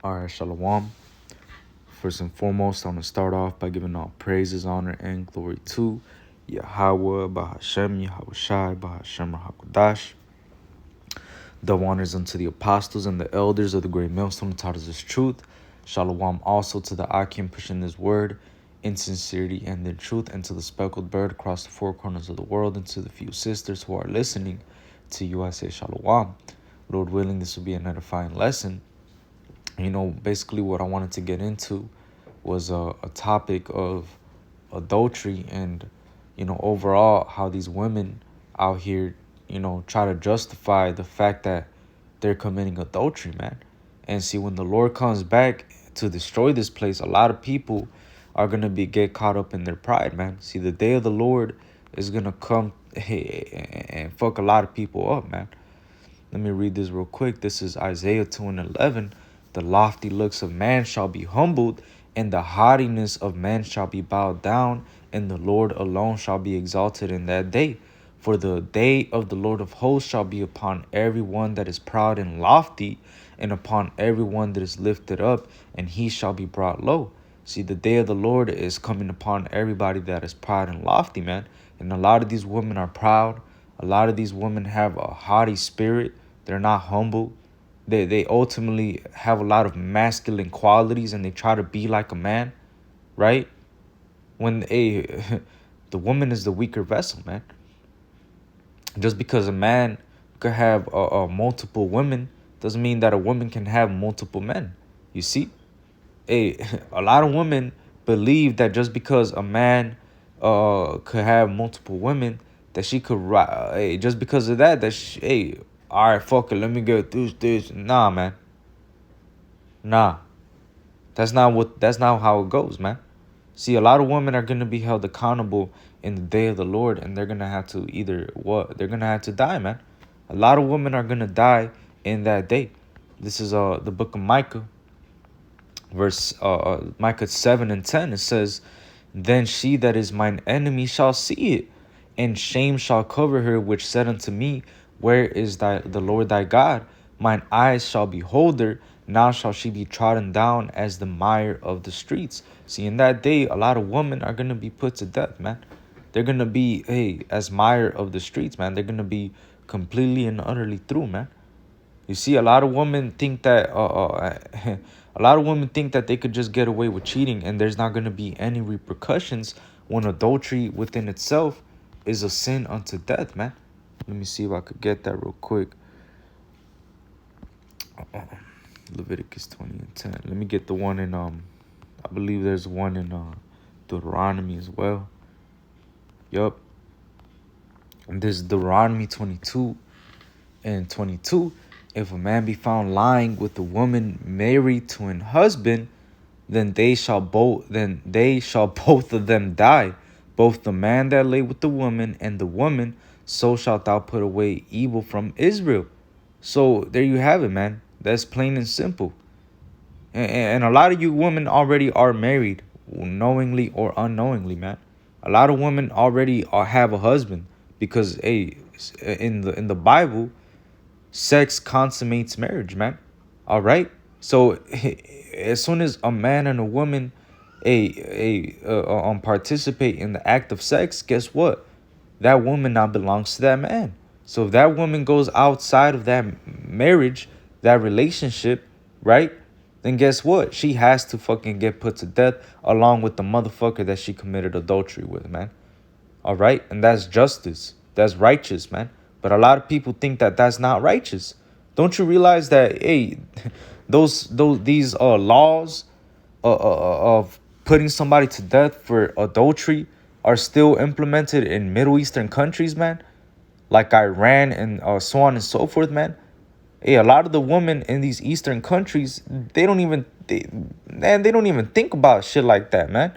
All right, Shalom. First and foremost, I want to start off by giving all praises, honor, and glory to Yahweh, Bahashem, Yahweh Shai, Bahashem, Hakodash. The honors unto the apostles and the elders of the great millstone who taught us this truth. Shalom also to the Akim pushing this word in sincerity and in truth, and to the speckled bird across the four corners of the world, and to the few sisters who are listening. To you I say Shalom. Lord willing, this will be an edifying lesson. Basically what I wanted to get into was a topic of adultery and, overall how these women out here, try to justify the fact that they're committing adultery, man. And see, when the Lord comes back to destroy this place, a lot of people are going to get caught up in their pride, man. See, the day of the Lord is going to come and fuck a lot of people up, man. Let me read this real quick. This is Isaiah 2:11. The lofty looks of man shall be humbled, and the haughtiness of man shall be bowed down, and the Lord alone shall be exalted in that day. For the day of the Lord of hosts shall be upon every one that is proud and lofty, and upon every one that is lifted up, and he shall be brought low. See, the day of the Lord is coming upon everybody that is proud and lofty, man. And a lot of these women are proud. A lot of these women have a haughty spirit. They're not humble. They ultimately have a lot of masculine qualities, and they try to be like a man, right? When the woman is the weaker vessel, man. Just because a man could have multiple women doesn't mean that a woman can have multiple men. You see, a lot of women believe that just because a man could have multiple women, that she could just because of that she, all right, fuck it, let me get this. Nah, man. Nah. That's not how it goes, man. See, a lot of women are gonna be held accountable in the day of the Lord, and they're gonna have to they're gonna have to die, man. A lot of women are gonna die in that day. This is the book of Micah, verse Micah 7:10. It says, "Then she that is mine enemy shall see it, and shame shall cover her, which said unto me, Where is the Lord thy God? Mine eyes shall behold her. Now shall she be trodden down as the mire of the streets." See, in that day, a lot of women are gonna be put to death, man. They're gonna be as mire of the streets, man. They're gonna be completely and utterly through, man. You see, a lot of women think that a lot of women think that they could just get away with cheating, and there's not going to be any repercussions when adultery within itself is a sin unto death, man. Let me see if I could get that real quick. Leviticus 20:10. Let me get the one in I believe there's one in Deuteronomy as well. Yup. And this is Deuteronomy 22:22. If a man be found lying with a woman married to an husband, then they shall both of them die, both the man that lay with the woman and the woman. So shalt thou put away evil from Israel. So there you have it, man. That's plain and simple. And a lot of you women already are married, knowingly or unknowingly, man. A lot of women already have a husband, because in the Bible, sex consummates marriage, man. All right. So as soon as a man and a woman participate in the act of sex, guess what? That woman now belongs to that man. So if that woman goes outside of that marriage, that relationship, right? Then guess what? She has to fucking get put to death along with the motherfucker that she committed adultery with, man. All right? And that's justice. That's righteous, man. But a lot of people think that that's not righteous. Don't you realize that, these laws of putting somebody to death for adultery are still implemented in Middle Eastern countries, man? Like Iran and so on and so forth, man. A lot of the women in these Eastern countries, they don't even think about shit like that, man.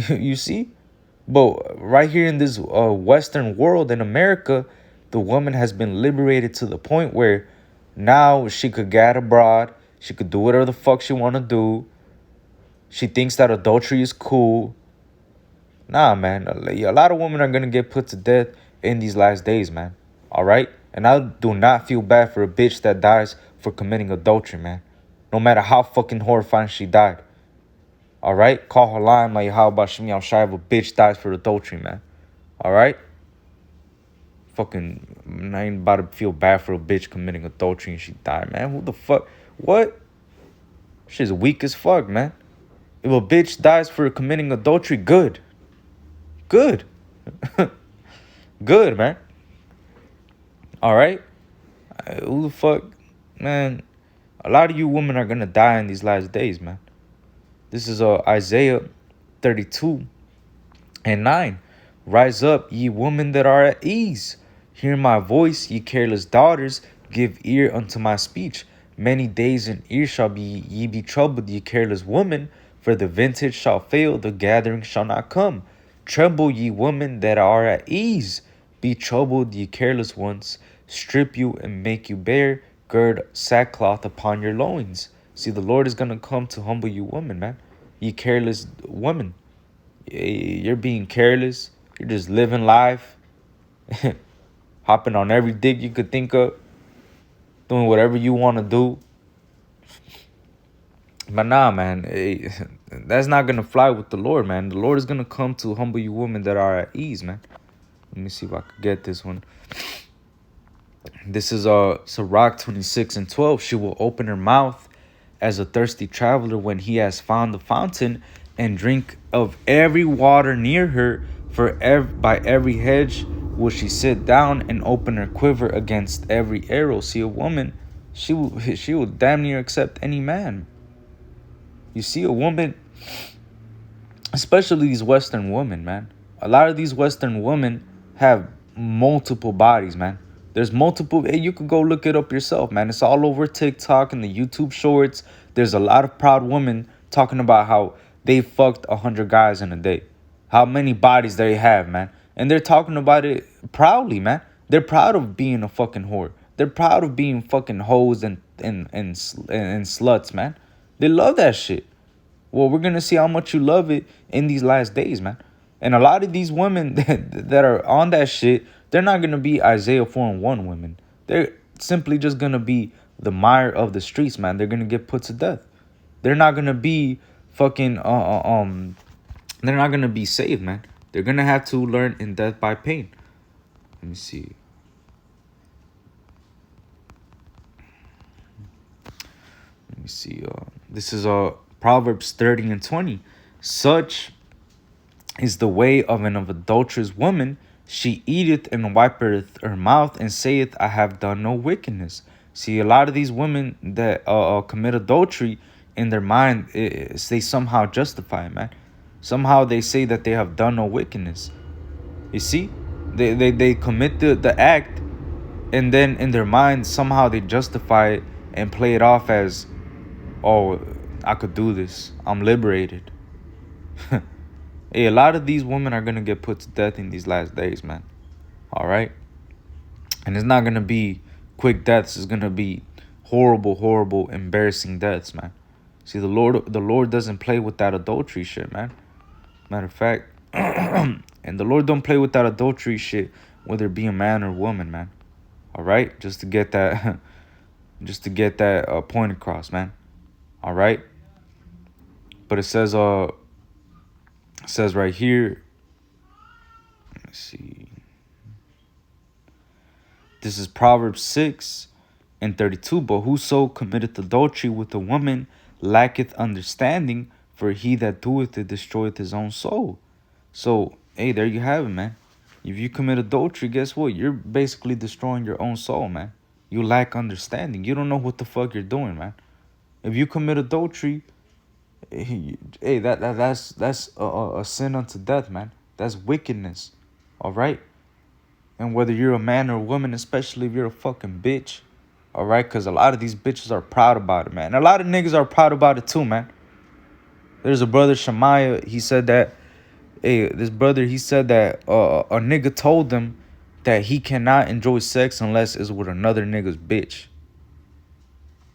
You see? But right here in this Western world, in America, the woman has been liberated to the point where now she could get abroad. She could do whatever the fuck she want to do. She thinks that adultery is cool. Nah, man. A lot of women are going to get put to death in these last days, man. All right? And I do not feel bad for a bitch that dies for committing adultery, man. no matter how fucking horrifying she died. All right? Call her lying like how about Shimmy Al Shai if a bitch dies for adultery, man. All right? Fucking, I ain't about to feel bad for a bitch committing adultery and she died, man. Who the fuck? What? Shit's weak as fuck, man. If a bitch dies for committing adultery, good. Good. Good, man. All right? Who the fuck? Man, a lot of you women are going to die in these last days, man. This is Isaiah 32:9. Rise up, ye women that are at ease. Hear my voice, ye careless daughters. Give ear unto my speech. Many days in ear shall ye be troubled, ye careless women. For the vintage shall fail, the gathering shall not come. Tremble, ye women that are at ease. Be troubled, ye careless ones. Strip you and make you bare. Gird sackcloth upon your loins. See, the Lord is going to come to humble you women, man. You careless women. You're being careless. You're just living life. Hopping on every dick you could think of. Doing whatever you want to do. But nah, man. That's not going to fly with the Lord, man. The Lord is going to come to humble you women that are at ease, man. Let me see if I could get this one. This is Sirach 26:12. She will open her mouth as a thirsty traveler when he has found the fountain, and drink of every water near her. By every hedge will she sit down and open her quiver against every arrow. See, a woman, she will damn near accept any man. You see, a woman, especially these Western women, man. A lot of these Western women have multiple bodies, man. There's multiple. Hey, you could go look it up yourself, man. It's all over TikTok and the YouTube shorts. There's a lot of proud women talking about how they fucked 100 guys in a day. How many bodies they have, man. And they're talking about it proudly, man. They're proud of being a fucking whore. They're proud of being fucking hoes and sluts, man. They love that shit. Well, we're going to see how much you love it in these last days, man. And a lot of these women that are on that shit, they're not going to be Isaiah 4:1 women. They're simply just going to be the mire of the streets, man. They're going to get put to death. They're not going to be fucking, they're not going to be saved, man. They're going to have to learn in death by pain. Let me see. This is Proverbs 30:20. Such is the way of an adulterous woman. She eateth and wipeth her mouth and saith, I have done no wickedness. See, a lot of these women that commit adultery in their mind, they somehow justify it, man. Somehow they say that they have done no wickedness. You see, they commit the act, and then in their mind, somehow they justify it and play it off as, oh, I could do this. I'm liberated. Hey, a lot of these women are going to get put to death in these last days, man. All right? And it's not going to be quick deaths. It's going to be horrible, horrible, embarrassing deaths, man. See, the Lord doesn't play with that adultery shit, man. Matter of fact, and the Lord don't play with that adultery shit, whether it be a man or woman, man. All right? Just to get that point across, man. All right? But it says right here, let me see. This is Proverbs 6:32. But whoso committeth adultery with a woman lacketh understanding, for he that doeth it destroyeth his own soul. So, hey, there you have it, man. If you commit adultery, guess what? You're basically destroying your own soul, man. You lack understanding. You don't know what the fuck you're doing, man. If you commit adultery, hey, that's a sin unto death, man. That's wickedness. All right? And whether you're a man or a woman, especially if you're a fucking bitch, all right? Because a lot of these bitches are proud about it, man. And a lot of niggas are proud about it too, man. There's a brother, Shemaiah, he said that, a nigga told him that he cannot enjoy sex unless it's with another nigga's bitch.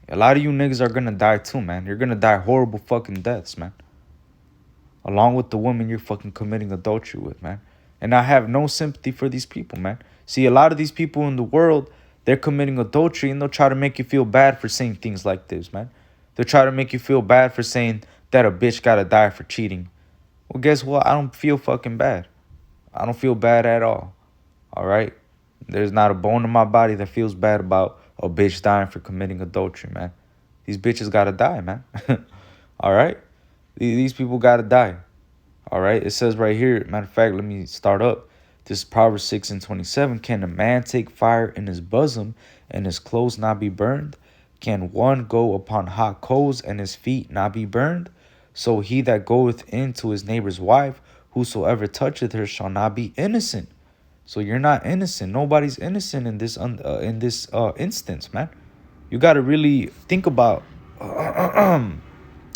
A lot of you niggas are going to die too, man. You're going to die horrible fucking deaths, man. Along with the woman you're fucking committing adultery with, man. And I have no sympathy for these people, man. See, a lot of these people in the world, they're committing adultery and they'll try to make you feel bad for saying things like this, man. They'll try to make you feel bad for saying that a bitch gotta die for cheating. Well, guess what? I don't feel fucking bad. I don't feel bad at all. All right? There's not a bone in my body that feels bad about a bitch dying for committing adultery, man. These bitches gotta die, man. All right? These people gotta die. All right? It says right here, matter of fact, let me start up. This is Proverbs 6:27. Can a man take fire in his bosom and his clothes not be burned? Can one go upon hot coals and his feet not be burned? So he that goeth in to his neighbor's wife, whosoever toucheth her shall not be innocent. So you're not innocent. Nobody's innocent in this instance, man. You got to really think about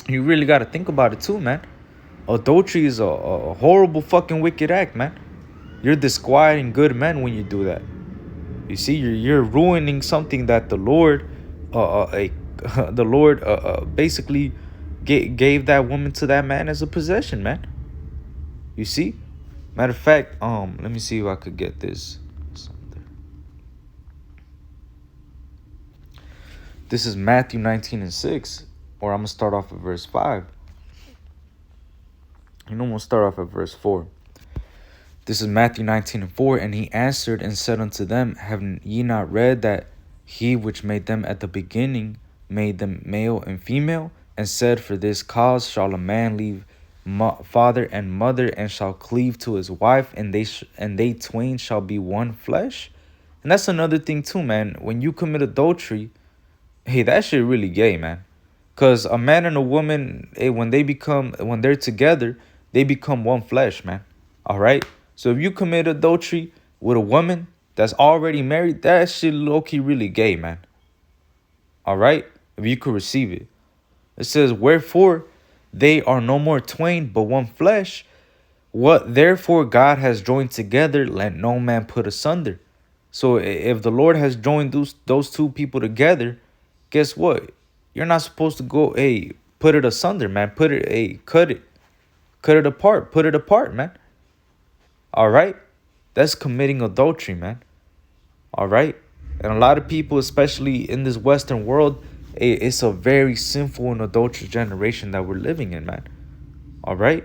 you really got to think about it too, man. Adultery is a horrible fucking wicked act, man. You're disquieting good men when you do that. You see, you're ruining something that the Lord the Lord basically gave that woman to that man as a possession, man. You see? Matter of fact, let me see if I could get this. This is Matthew 19:6, or I'm gonna start off at verse 5. You know, we'll start off at verse 4. This is Matthew 19:4, and he answered and said unto them, Have ye not read that he which made them at the beginning made them male and female, and said, For this cause shall a man leave father and mother, and shall cleave to his wife, and they twain shall be one flesh? And that's another thing too, man. When you commit adultery, hey, that shit really gay, man. Cause a man and a woman, hey, when they're together, they become one flesh, man. All right. So if you commit adultery with a woman that's already married, that shit low-key really gay, man. All right? If you could receive it. It says, Wherefore they are no more twain, but one flesh. What therefore God has joined together, let no man put asunder. So if the Lord has joined those two people together, guess what? You're not supposed to go, hey, put it asunder, man. Put it, hey, cut it apart. Put it apart, man. All right? That's committing adultery, man. All right? And a lot of people, especially in this Western world, it's a very sinful and adulterous generation that we're living in, man. All right?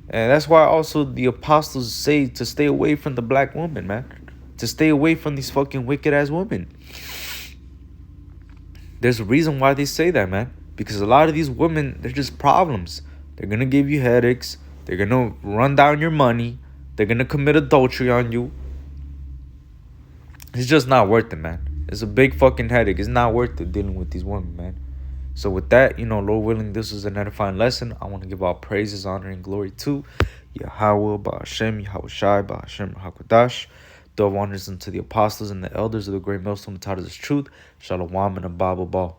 And that's why also the apostles say to stay away from the black woman, man. To stay away from these fucking wicked-ass women. There's a reason why they say that, man. Because a lot of these women, they're just problems. They're going to give you headaches. They're going to run down your money. They're going to commit adultery on you. It's just not worth it, man. It's a big fucking headache. It's not worth it dealing with these women, man. So with that, Lord willing, this was an edifying lesson. I want to give all praises, honor, and glory to Yahweh, Ba'ashem, Yahweh Shai, Ba'ashem, HaKadosh. Dove honors unto the apostles and the elders of the great millstone that taught us truth. Shalom and a Bible ball.